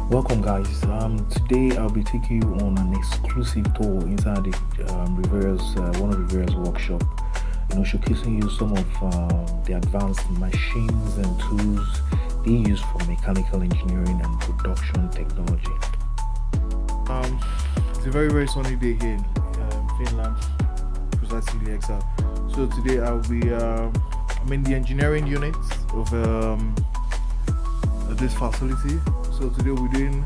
Welcome, guys. Today I'll be taking you on an exclusive tour inside the one of Riveria's workshop. Showcasing you some of the advanced machines and tools they use for mechanical engineering and production technology. It's a very sunny day here in Finland, precisely the exact. So today I'm in the engineering unit of this facility. So today we're doing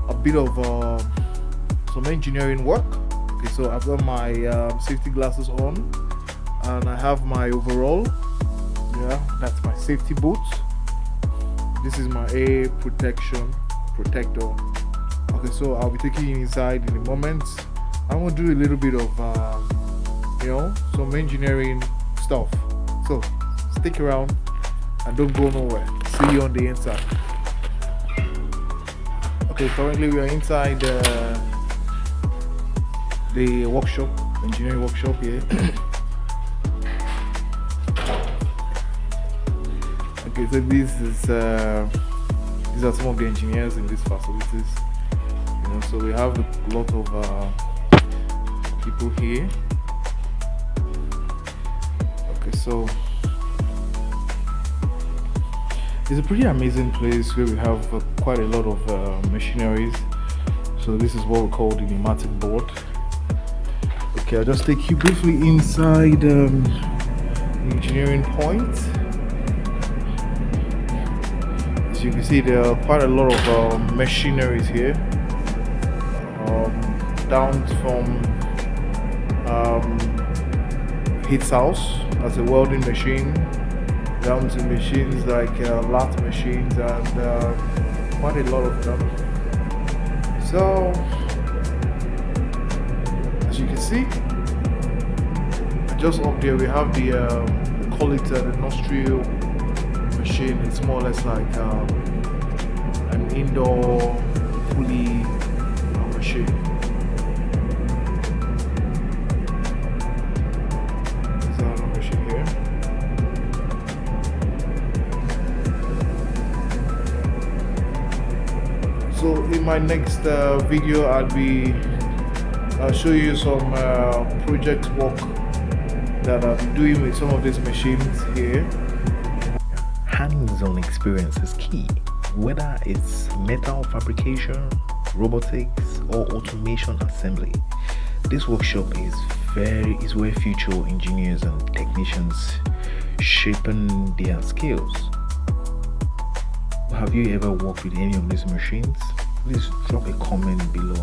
a bit of some engineering work. Okay, so I've got my safety glasses on, and I have my overall. Yeah, that's my safety boots. This is my A protector. Okay, so I'll be taking you inside in a moment. I'm gonna do a little bit of some engineering stuff. So stick around and don't go nowhere. See you on the inside. Okay, currently we are inside the workshop, engineering workshop here. Okay, so these are some of the engineers in these facilities. So we have a lot of people here. Okay, so it's a pretty amazing place where we have quite a lot of machineries. So this is what we call the pneumatic board. Okay, I'll just take you briefly inside the engineering point. As you can see, there are quite a lot of machineries here, down from heat house, that's a welding machine, down to machines like lathe machines, and quite a lot of them. So as you can see, just up there we have the call it the nostril machine. It's more or less like an indoor pulley machine. There's another machine here. So in my next video I'll show you some project work that I'm doing with some of these machines here. Hands-on experience is key, whether it's metal fabrication, robotics, or automation assembly. This workshop is where future engineers and technicians sharpen their skills. Have you ever worked with any of these machines? Please drop a comment below